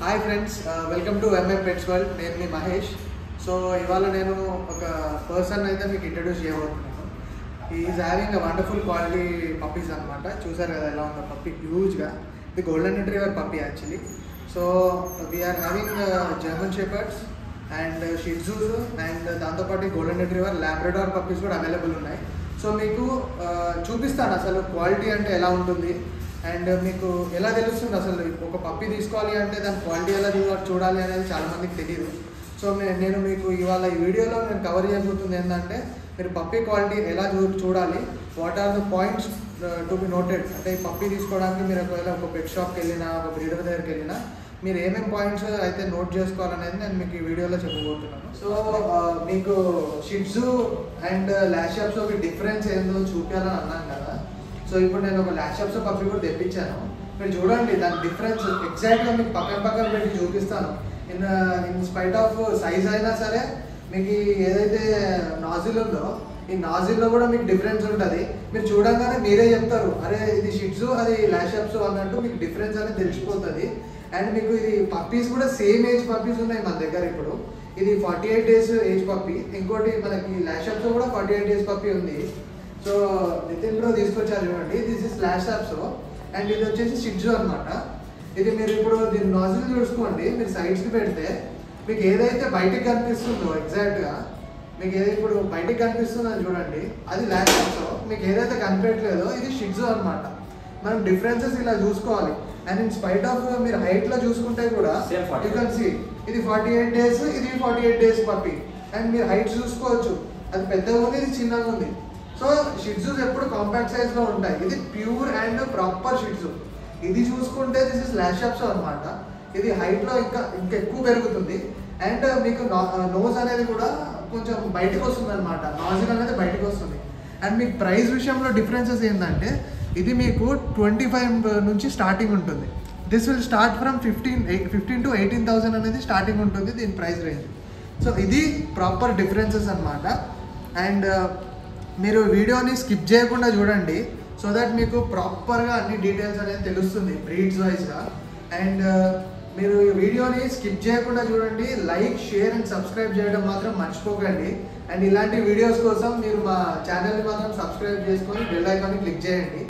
Hi friends, welcome to MM pets world. నేను మీ Mahesh. So ఇవాళ నేను ఒక పర్సన్ అయితే మీకు ఇంట్రడ్యూస్ చేయబోతున్నాను. Is having a wonderful quality puppies అనమాట. చూసారు కదా ఎలా ఉందో పప్పీ, హ్యూజ్గా. ఇది golden retriever puppy actually. So we are having German shepherds and shih tzus and దాంతోపాటు గోల్డెన్ రిట్రీవర్ లాబ్రడార్ పప్పీస్ కూడా అవైలబుల్ ఉన్నాయి. సో మీకు చూపిస్తాను అసలు క్వాలిటీ అంటే ఎలా ఉంటుంది అండ్ మీకు ఎలా తెలుస్తుంది అసలు ఒక పప్పీ తీసుకోవాలి అంటే దాని క్వాలిటీ ఎలా చూడాలి అనేది చాలామందికి తెలియదు. సో నేను మీకు ఇవాళ ఈ వీడియోలో నేను కవర్ చేయబోతుంది ఏంటంటే మీరు పప్పీ క్వాలిటీ ఎలా చూడాలి, what are the points to be noted. అంటే ఈ పప్పీ తీసుకోవడానికి మీరు ఒకవేళ ఒక పెట్ షాప్కి వెళ్ళినా, ఒక బ్రీడర్ దగ్గరికి వెళ్ళినా మీరు ఏమేమి పాయింట్స్ అయితే నోట్ చేసుకోవాలనేది నేను మీకు ఈ వీడియోలో చెప్పబోతున్నాను. సో మీకు షిట్జు అండ్ ల్యాషాప్స్ ఒక డిఫరెన్స్ ఏందో చూపించాలని అన్నాను కదా. సో ఇప్పుడు నేను ఒక ల్యాషాప్స్ పప్పీ కూడా తెప్పించాను. మీరు చూడండి దాని డిఫరెన్స్ ఎగ్జాక్ట్గా మీకు పక్కన పెట్టి చూపిస్తాను. ఇన్ స్పైట్ ఆఫ్ సైజ్ అయినా సరే మీకు ఏదైతే నాజిల్ ఉందో ఈ నాజిల్లో కూడా మీకు డిఫరెన్స్ ఉంటుంది. మీరు చూడంగానే మీరే చెప్తారు అరే ఇది షిట్జు అది ల్యాషాప్స్ అన్నట్టు మీకు డిఫరెన్స్ అనేది తెలిసిపోతుంది. అండ్ మీకు ఇది పప్పీస్ కూడా సేమ్ ఏజ్ పప్పీస్ ఉన్నాయి మన దగ్గర. ఇప్పుడు ఇది 48 days ఏజ్ పప్పీ, ఇంకోటి మనకి ల్యాషాప్స్ కూడా 48 days పప్పీ ఉంది. సో నితిన్ బ్రో తీసుకొచ్చారు చూడండి, దిస్ ఇస్ ల్యాషాప్స్ అండ్ ఇది వచ్చేసి షిట్జు అనమాట. ఇది మీరు ఇప్పుడు దీని నాజిల్ చూసుకోండి, మీరు సైడ్స్కి పెడితే మీకు ఏదైతే బయటికి కనిపిస్తుందో ఎగ్జాక్ట్గా మీకు ఏది ఇప్పుడు బయటికి కనిపిస్తుందో చూడండి, అది ల్యాషాప్స్. మీకు ఏదైతే కనిపించట్లేదో ఇది షిట్జు అనమాట. మనం డిఫరెన్సెస్ ఇలా చూసుకోవాలి. అండ్ ఇన్ స్పైట్ ఆఫ్ మీరు హైట్లో చూసుకుంటే కూడా యూ కెన్ సీ ఇది 48 days, ఇది 48 days పప్పీ. అండ్ మీరు హైట్ చూసుకోవచ్చు, అది పెద్దగా ఉంది, ఇది చిన్నగా ఉంది. సో షిట్జూస్ ఎప్పుడు కాంపాక్ట్ సైజ్లో ఉంటాయి. ఇది ప్యూర్ అండ్ ప్రాపర్ షిట్జు. ఇది చూసుకుంటే దిస్ ఇస్ ల్యాషాప్స్ అనమాట. ఇది హైట్లో ఇంకా ఎక్కువ పెరుగుతుంది. అండ్ మీకు నోజ్ అనేది కూడా కొంచెం బయటకు వస్తుంది అనమాట, నాజిల్ అనేది బయటకు వస్తుంది. అండ్ మీకు ప్రైస్ విషయంలో డిఫరెన్సెస్ ఏంటంటే ఇది మీకు 25 నుంచి స్టార్టింగ్ ఉంటుంది. This will start from 15 to 18,000 అనేది స్టార్టింగ్ ఉంటుంది దీని ప్రైస్ రేంజ్. సో ఇది ప్రాపర్ డిఫరెన్సెస్ అనమాట. అండ్ మీరు వీడియోని స్కిప్ చేయకుండా చూడండి సో దట్ మీకు ప్రాపర్గా అన్ని డీటెయిల్స్ అనేది తెలుస్తుంది బ్రీడ్స్ వైజ్గా. అండ్ మీరు ఈ వీడియోని స్కిప్ చేయకుండా చూడండి, లైక్, షేర్ అండ్ సబ్స్క్రైబ్ చేయడం మాత్రం మర్చిపోకండి. అండ్ ఇలాంటి వీడియోస్ కోసం మీరు మా ఛానల్ని మాత్రం సబ్స్క్రైబ్ చేసుకొని బెల్ ఐకాన్ని క్లిక్ చేయండి.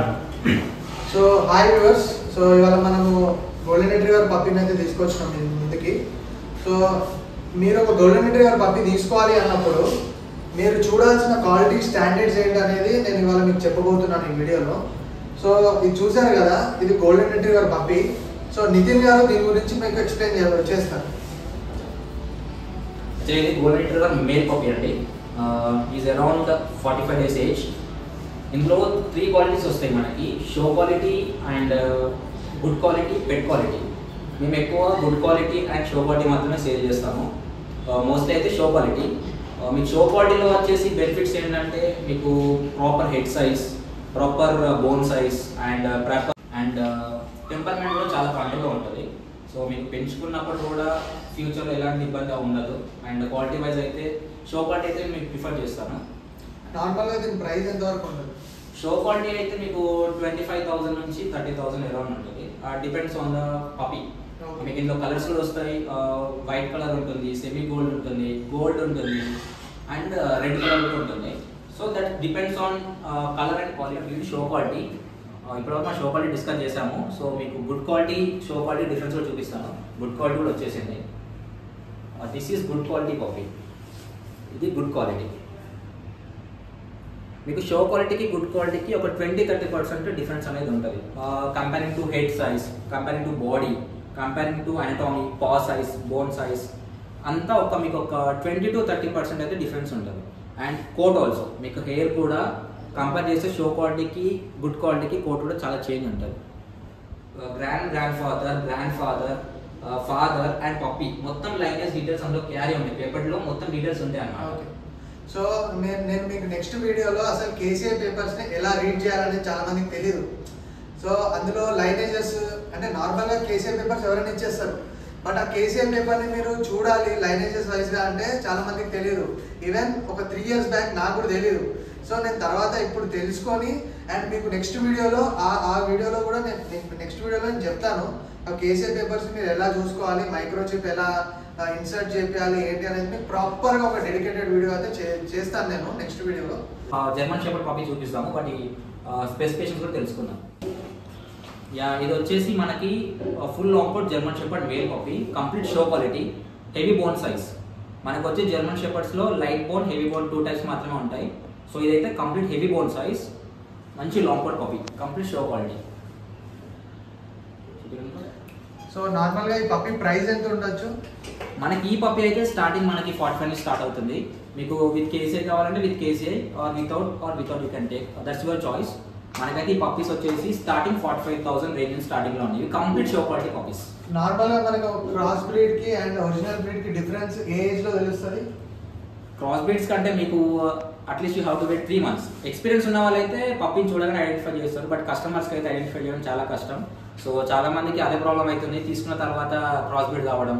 సో హాయ్ వ్యూవర్స్, సో ఇవాళ మనము గోల్డెన్ రిట్రీవర్ పప్పీని అయితే తీసుకొచ్చినాం మీ ముందుకి. సో మీరు ఒక గోల్డెన్ రిట్రీవర్ పప్పీ తీసుకోవాలి అన్నప్పుడు మీరు చూడాల్సిన క్వాలిటీ స్టాండర్డ్స్ ఏంటి అనేది నేను ఇవాళ మీకు చెప్పబోతున్నాను ఈ వీడియోలో. సో ఇది చూసారు కదా, ఇది golden retriever puppy. So Nitin గారు దీని గురించి మీకు ఎక్స్ప్లెయిన్ చేస్తారు. ఇది గోల్డెన్ రిట్రీవర్ మేల్ పప్పీ అండి. Is around 45 days age. ఇందులో 3 క్వాలిటీస్ వస్తాయి మనకి: show quality and good quality, pet quality. మేము ఎక్కువ good quality and show quality మాత్రమే సేల్ చేస్తాము. మోస్ట్లీ అయితే షో క్వాలిటీ. మీకు షో క్వాలిటీలో వచ్చేసి బెనిఫిట్స్ ఏంటంటే మీకు proper head size, proper bone size and proper and temperament కూడా చాలా కంట్రోల్గా ఉంటుంది. సో మీకు పెంచుకున్నప్పుడు కూడా ఫ్యూచర్లో ఎలాంటి ఇబ్బంది ఉండదు. అండ్ క్వాలిటీ వైజ్ అయితే షో క్వాలిటీ అయితే మీకు ప్రిఫర్ చేస్తాను. నార్మల్గా దీని ప్రైస్ ఎంతవరకు ఉంటుంది? షో క్వాలిటీ అయితే మీకు 25,000 నుంచి 30,000 అరౌండ్ ఉంటుంది. Depends on the puppy. మీకు ఇందులో కలర్స్ కూడా వస్తాయి. వైట్ కలర్ ఉంటుంది, సెమీ గోల్డ్ ఉంటుంది, గోల్డ్ ఉంటుంది అండ్ రెడ్ కలర్ కూడా ఉంటుంది. So that depends on colour and quality. ఇది షో క్వాలిటీ. ఇప్పటివరకు మా షో క్వాలిటీ డిస్కస్ చేసాము. సో మీకు good quality, show quality difference కూడా చూపిస్తాను. గుడ్ క్వాలిటీ కూడా వచ్చేసింది. This is good quality puppy. ఇది గుడ్ క్వాలిటీ. మీకు షో క్వాలిటీకి గుడ్ క్వాలిటీకి ఒక 20-30% డిఫరెన్స్ అనేది ఉంటుంది. Comparing to head size, comparing to body, comparing to anatomy, paw size, bone size అంతా మీకు ఒక 20 to 30% అయితే డిఫరెన్స్ ఉంటుంది. అండ్ కోట్ ఆల్సో మీకు హెయిర్ కూడా కంపేర్ చేస్తే షో క్వాలిటీకి గుడ్ క్వాలిటీకి కోట్ కూడా చాలా చేంజ్ ఉంటుంది. Grand father, father and puppy మొత్తం లైనేజ్ డీటెయిల్స్ అందులో క్యారీ ఉంటాయి. పేపర్లో మొత్తం డీటెయిల్స్ ఉంటాయి అన్నమాట. సో నేను మీకు నెక్స్ట్ వీడియోలో అసలు కేసీఐ పేపర్స్ని ఎలా రీడ్ చేయాలనేది చాలా మందికి తెలియదు. సో అందులో లైనేజెస్ అంటే నార్మల్గా కేసీఐ పేపర్స్ ఎవరైనా ఇచ్చేస్తారు, బట్ ఆ కేసీఐ పేపర్ని మీరు చూడాలి లైనేజెస్ వైజ్గా అంటే చాలా మందికి తెలియదు. ఈవెన్ ఒక 3 years బ్యాక్ నాకు కూడా తెలియదు. సో నేను తర్వాత ఇప్పుడు తెలుసుకొని అండ్ మీకు నెక్స్ట్ వీడియోలో ఆ వీడియోలో కూడా నేను చెప్తాను ఆ కేసీఐ పేపర్స్ మీరు ఎలా చూసుకోవాలి, మైక్రోచిప్ ఎలా ఇన్సర్ట్ చేయాలి ఏంటి అనేది మీకు ప్రాపర్గా ఒక డెడికేటెడ్ వీడియో అయితే చేస్తాను నేను నెక్స్ట్ వీడియోలో. జర్మన్ షెపర్డ్ పప్పీ చూపిస్తాము, వాటి స్పెసిఫికేషన్స్ కూడా తెలుసుకుందాం. యా, ఇది వచ్చేసి మనకి full long coat German shepherd male puppy, complete show quality, heavy bone size. మనకు వచ్చే జర్మన్ షెపర్డ్స్లో light bone, heavy bone 2 types మాత్రమే ఉంటాయి. సో ఇదైతే కంప్లీట్ హెవీ బోన్ సైజ్, మంచి long coat puppy, complete show quality. So నార్మల్గా ఈ పప్పీ ప్రైస్ ఎంత ఉండొచ్చు? మనకి ఈ పప్పీ అయితే స్టార్టింగ్ మనకి 45 నుంచి స్టార్ట్ అవుతుంది. మీకు విత్ కేసీఐ కావాలంటే with KCI, or without you can take, that's your choice. మనకైతే ఈ పప్పీస్ వచ్చేసి స్టార్టింగ్ 45,000 రేంజ్ స్టార్టింగ్ లో ఉన్నాయి. Complete show quality puppies. నార్మల్గా మనకు క్రాస్ బ్రీడ్ కి అండ్ ఒరిజినల్ బ్రీడ్ కి డిఫరెన్స్ ఏ ఏజ్ లో తెలుస్తుంది? క్రాస్ బ్రీడ్స్ కంటే మీకు at least you have to wait 3 months. Experience ఉన్న వాళ్ళైతే పప్పీని చూడగానే ఐడెంటిఫై చేస్తారు, బట్ కస్టమర్స్కి అయితే ఐడెంటిఫై చేయడం చాలా కష్టం. సో చాలా మందికి అదే ప్రాబ్లం అవుతుంది, తీసుకున్న తర్వాత క్రాస్ బ్రీడ్ కావడం,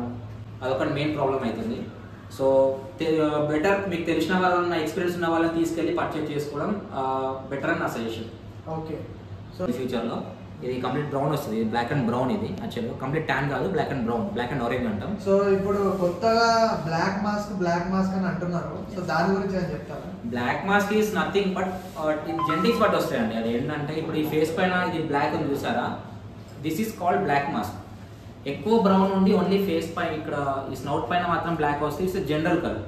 అదొకటి మెయిన్ ప్రాబ్లం అవుతుంది. సో బెటర్ మీకు తెలిసిన వాళ్ళని, ఎక్స్పీరియన్స్ ఉన్న వాళ్ళని తీసుకెళ్ళి పర్చేజ్ చేసుకోవడం బెటర్ అని నా సజెషన్. ఓకే. సో ఫ్యూచర్లో ఇది కంప్లీట్ బ్రౌన్ వస్తుంది, బ్లాక్ అండ్ బ్రౌన్. ఇది యాక్చువల్గా కంప్లీట్ ట్యాన్ కాదు, black and brown, black and orange అంటాం. సో ఇప్పుడు కొత్తగా బ్లాక్ మాస్క్ అని అంటున్నారు, సో దాని గురించి ఏం చెప్తారా? Black mask is nothing but genetics but వస్తాయండి. అది ఏంటంటే ఇప్పుడు ఈ ఫేస్ పైన ఇది బ్లాక్ ఉంది చూసారా, this is called black mask. ఎక్కువ బ్రౌన్ ఉండి ఓన్లీ ఫేస్ పైన ఇక్కడ ఈ స్నౌట్ పైన మాత్రం బ్లాక్ వస్తే ఇట్స్ జనరల్ కలర్.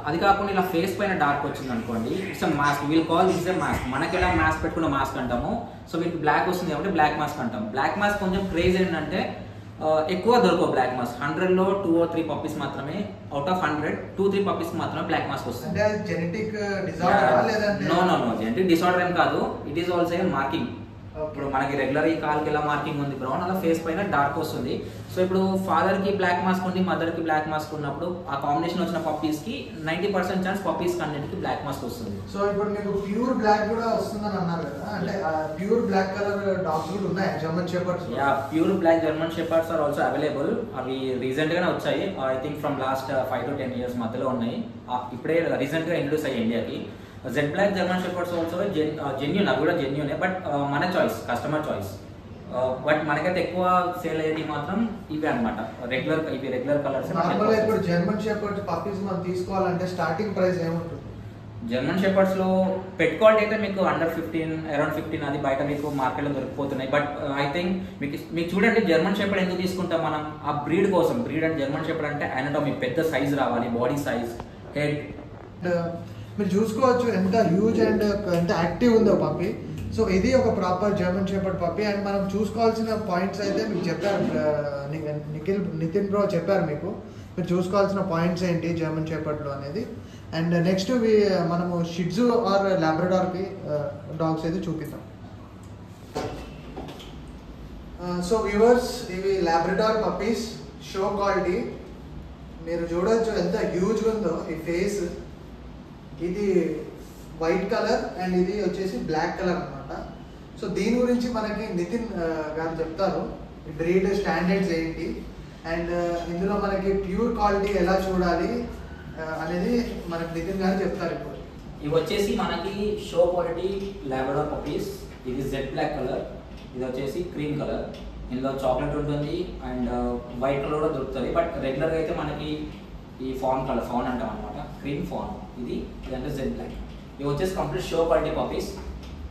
అది కాకుండా ఇలా ఫేస్ పైన డార్క్ వచ్చింది అనుకోండి, it's mask. We'll call this is mask. మనకి ఎలా మాస్క్ పెట్టుకున్న మాస్క్ అంటాము, సో వీటికి బ్లాక్ వస్తుంది కాబట్టి బ్లాక్ మాస్క్ అంటాం. బ్లాక్ మాస్క్ కొంచెం క్రేజ్ ఏంటంటే ఎక్కువ దొరకవు బ్లాక్ మాస్క్. 100లో 2 or 3 పప్పీస్ మాత్రమే, అవుట్ ఆఫ్ 100 2-3 పప్పీస్ మాత్రమే బ్లాక్ మాస్క్ వస్తుంది. జెనెటిక్ డిసార్డర్ లేదంటే? నో జెనెటిక్ డిసార్డర్ ఏం కాదు, it is also a marking. ఇప్పుడు మనకి రెగ్యులర్ ఈ కాల్కి ఎలా మార్కింగ్ ఉంది బ్రౌన్, అలా ఫేస్ పైన డార్క్ వస్తుంది. సో ఇప్పుడు ఫాదర్ కి బ్లాక్ మాస్క్ ఉంది, మదర్ కి బ్లాక్ మాస్క్ ఉన్నప్పుడు ఆ కాంబినేషన్ వచ్చిన పప్పీస్ కి 90% ఛాన్స్ పప్పీస్ అన్నిటికి బ్లాక్ మాస్క్ వస్తుంది. సో ఇప్పుడు మీకు ప్యూర్ బ్లాక్ కూడా వస్తుందని అన్నారు కదా, అంటే ప్యూర్ బ్లాక్ కలర్ డాగ్స్ కూడా ఉన్నాయి German shepherds? Yeah, pure black German shepherds are also available. అవి రీసెంట్ గానే వచ్చాయి, I think from last 5 to 10 years మధ్యలో ఉన్నాయి. ఇప్పుడే రీసెంట్ గా ఇంట్రొడ్యూస్ అయ్యి ఇండియాకి. Jet black German shepherds also genuine, అవి కూడా జెన్యూనే, బట్ మన చాయిస్, కస్టమర్ చాయిస్. బట్ మనకైతే ఎక్కువ సేల్ అయ్యేది మాత్రం ఇవి అనమాట, రెగ్యులర్ కలర్స్. ఇప్పుడు జర్మన్ షెపర్డ్స్ పప్పీస్ మనం తీసుకోవాలంటే స్టార్టింగ్ ప్రైస్ ఏముంటుంది? జర్మన్ షెపర్డ్స్ లో పెట్ క్వాలిటీ అయితే మీకు అండర్ 15, అరౌండ్ 15 అది బయట మీకు మార్కెట్లో దొరికిపోతున్నాయి. బట్ ఐ థింక్ మీకు చూడండి, జర్మన్ షెపర్డ్ ఎందుకు తీసుకుంటాం మనం? ఆ బ్రీడ్ కోసం. బ్రీడ్ అండ్ జర్మన్ షెపర్డ్ అంటే అనటోమీ, పెద్ద సైజ్ రావాలి, బాడీ సైజ్, హెడ్. మీరు చూసుకోవచ్చు ఎంత హ్యూజ్ అండ్ ఎంత యాక్టివ్ ఉందో పప్పీ. సో ఇది ఒక proper German shepherd puppy. And మనం చూసుకోవాల్సిన పాయింట్స్ అయితే మీకు చెప్పారు, నితిన్ బ్రో చెప్పారు మీకు. మీరు చూసుకోవాల్సిన పాయింట్స్ ఏంటి జర్మన్ షెపర్డ్లో అనేది. అండ్ నెక్స్ట్ మనము షిట్జు ఆర్ లాబ్రడార్కి డాగ్స్ అయితే చూపిద్దాం. సో వ్యూవర్స్, ఇవి లాబ్రడార్ పప్పీస్, షో క్వాలిటీ. మీరు చూడవచ్చు ఎంత హ్యూజ్గా ఉందో ఈ ఫేస్. ఇది వైట్ కలర్ అండ్ ఇది వచ్చేసి బ్లాక్ కలర్ అనమాట. సో దీని గురించి మనకి నితిన్ గారు చెప్తారు, ఈ బ్రీడ్ స్టాండర్డ్స్ ఏంటి అండ్ ఇందులో మనకి ప్యూర్ క్వాలిటీ ఎలా చూడాలి అనేది మనకి నితిన్ గారు చెప్తారు ఇప్పుడు. ఇవి వచ్చేసి మనకి షో క్వాలిటీ లాబ్రడార్ పప్పీస్. ఇది జెడ్ బ్లాక్ కలర్, ఇది వచ్చేసి క్రీమ్ కలర్. ఇందులో చాక్లెట్ ఉంటుంది అండ్ వైట్ కలర్ కూడా దొరుకుతుంది. బట్ రెగ్యులర్గా అయితే మనకి ఈ ఫాన్ కలర్, ఫాన్ అంటాం అనమాట, క్రీమ్ ఫాన్. ఇదంటే జెడ్ బ్లాక్. ఇవి వచ్చేసి complete show quality puppies.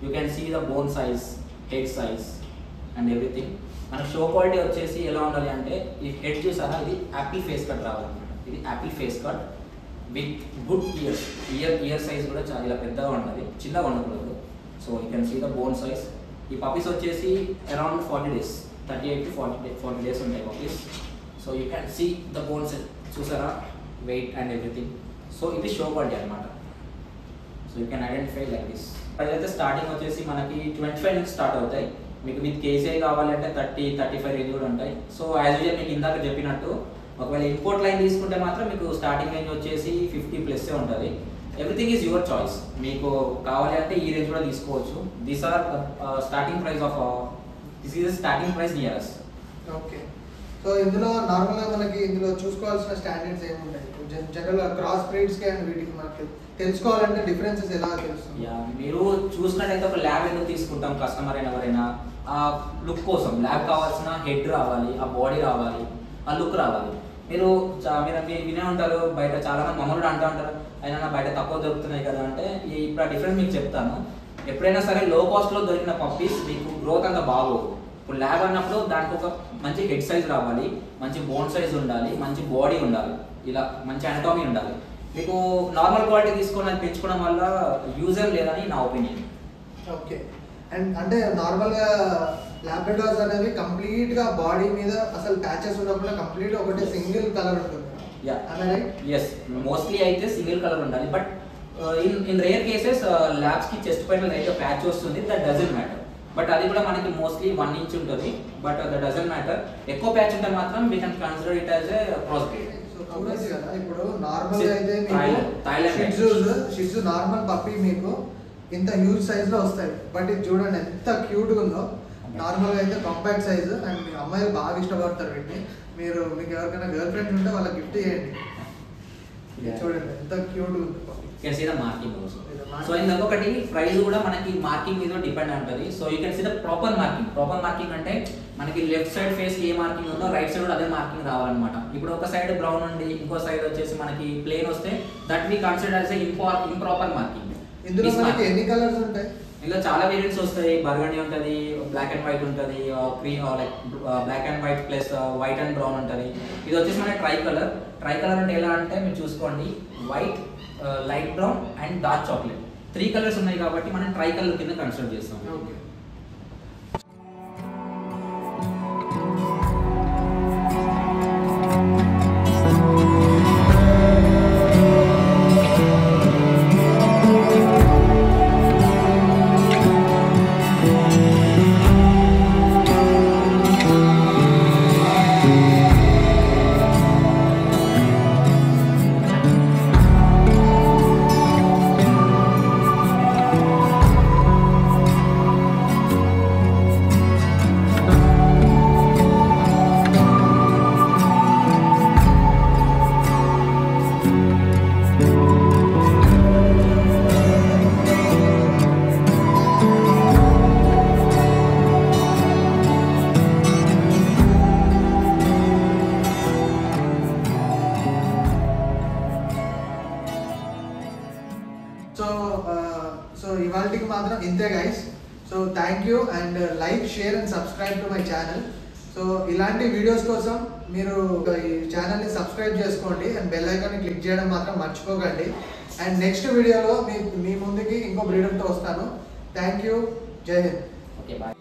You can see the bone size, head size and everything. మనకి షో క్వాలిటీ వచ్చేసి ఎలా ఉండాలి అంటే, ఈ హెడ్ చూసారా, ఇది యాపిల్ ఫేస్ కట్ రావాలన్నమాట. ఇది apple face cut with good ears. Ear size కూడా చాలా ఇలా పెద్దగా ఉంటుంది, చిన్నగా ఉండకూడదు. So you can see the bone size. ఈ పప్పీస్ వచ్చేసి అరౌండ్ 40 days, 38 to 40 days ఉంటాయి puppies. So you can see the bones, చూసారా, వెయిట్ అండ్ ఎవ్రీథింగ్. సో ఇది షో క్వాలిటీ అనమాట. So you can identify like this. అదైతే starting వచ్చేసి మనకి 25 నుంచి స్టార్ట్ అవుతాయి. మీకు విత్ కేసీఐ కావాలంటే 30-35 రేంజ్ కూడా ఉంటాయి. సో యాజ్ యూజువల్ మీకు ఇందాక చెప్పినట్టు, ఒకవేళ ఇంపోర్ట్ లైన్ తీసుకుంటే మాత్రం మీకు స్టార్టింగ్ రేంజ్ వచ్చేసి 50+ ఉంటుంది. Everything is your choice. మీకు కావాలి అంటే ఈ రేంజ్ కూడా తీసుకోవచ్చు. These are starting price of this is starting price near us. Okay. So ఇందులో నార్మల్గా మనకి ఇందులో చూసుకోవాల్సిన స్టాండర్డ్స్ ఏముంటాయి? జనరల్గా క్రాస్ బ్రీడ్స్కి అండ్ వీటికి మనకి తెలుసుకోవాలంటే డిఫరెన్సెస్ ఎలా తెలుస్తుంది? మీరు చూసినట్టయితే ఒక ల్యాబ్ ఎందుకు తీసుకుంటాం కస్టమర్ అయినా ఎవరైనా, ఆ లుక్ కోసం ల్యాబ్ కావాల్సిన హెడ్ రావాలి, ఆ బాడీ రావాలి, ఆ లుక్ రావాలి. మీరు మీరు వినే ఉంటారు, బయట చాలా మంది మమ్మల్ని అంటూ ఉంటారు, అయినా బయట తక్కువ దొరుకుతున్నాయి కదా అంటే, ఇప్పుడు ఆ డిఫరెన్స్ మీకు చెప్తాను. ఎప్పుడైనా సరే లో కాస్ట్లో దొరికిన పప్పీస్ మీకు గ్రోత్ అంత బాగోదు. ఇప్పుడు ల్యాబ్ అన్నప్పుడు దానికి ఒక మంచి హెడ్ సైజ్ రావాలి, మంచి బోన్ సైజ్ ఉండాలి, మంచి బాడీ ఉండాలి, ఇలా మంచి అనటామీ ఉండాలి. మీకు నార్మల్ క్వాలిటీ తీసుకొని అది పెంచుకోవడం వల్ల యూజర్ లేదని నా ఒపీనియన్. ఓకే. అండ్ అంటే నార్మల్గా లాబ్రడార్స్ అనేవి కంప్లీట్గా బాడీ మీద అసలు ప్యాచెస్ ఉన్నప్పుడు కంప్లీట్ ఒకటి సింగిల్ కలర్ ఉంటుంది. ఎస్, మోస్ట్లీ అయితే సింగిల్ కలర్ ఉండాలి. బట్ ఇన్ రేర్ కేసెస్ ల్యాబ్స్కి చెస్ట్ పైన లైట్ ప్యాచ్ వస్తుంది, దట్ డజంట్ మ్యాటర్. బట్ అది కూడా మనకి మోస్ట్లీ 1 ఇంచ్ ఉంటుంది, బట్ దట్ డజంట్ మ్యాటర్. ఎక్కువ ప్యాచ్ ఉంటే మాత్రం we can consider it as a cross breed. కదా ఇప్పుడు నార్మల్ అయితే షిట్జు నార్మల్ పప్పీ మీకు ఇంత హ్యూజ్ సైజ్ లో వస్తాయి. బట్ ఇది చూడండి ఎంత క్యూట్ గా ఉందో. నార్మల్ గా అయితే కాంపాక్ట్ సైజ్, అండ్ మీ అమ్మాయిలు బాగా ఇష్టపడతారు వీటిని. మీకు ఎవరికైనా గర్ల్ ఫ్రెండ్ ఉంటే వాళ్ళకి గిఫ్ట్ చేయండి. చూడండి ఎంత క్యూట్ గా ఉంది. Can see the marking also. So ఇంకొకటి ప్రైస్ కూడా మనకి మార్కింగ్ మీద డిపెండ్ ఉంటుంది. So you can see the proper marking. Proper marking అంటే మనకి లెఫ్ట్ సైడ్ ఫేస్ ఏ మార్కింగ్ ఉందో రైట్ సైడ్ కూడా అదే మార్కింగ్ రావాలన్నమాట. ఇప్పుడు ఒక సైడ్ బ్రౌన్ ఉండి ఇంకో సైడ్ వచ్చేసి మనకి ప్లేన్ వస్తే that we consider as improper marking. ఇందులో మనకి ఎన్ని కలర్స్ ఉంటాయి? ఇందులో చాలా వేరియంట్స్ వస్తాయి. బర్గండి ఉంటుంది, బ్లాక్ అండ్ వైట్ ఉంటుంది, cream like black and white plus white and brown ఉంటుంది. ఇది వచ్చేసి మన ట్రై కలర్. ట్రై కలర్ అంటే ఎలా అంటే మీరు చూసుకోండి, white, light brown and dark chocolate 3 colours ఉన్నాయి కాబట్టి మనం ట్రై కలర్ కింద కన్సిడర్ చేస్తాం. ఓకే. సో ఇవాళకి మాత్రం ఇంతే guys. So thank you and like, share and subscribe to my channel. So ఇలాంటి వీడియోస్ కోసం మీరు ఈ ఛానల్ని సబ్స్క్రైబ్ చేసుకోండి అండ్ బెల్ ఐకాన్ని క్లిక్ చేయడం మాత్రం మర్చిపోకండి. అండ్ నెక్స్ట్ వీడియోలో మీ ముందుకి ఇంకో బ్రీడర్తో వస్తాను. Thank you. జై హింద్. Okay, bye.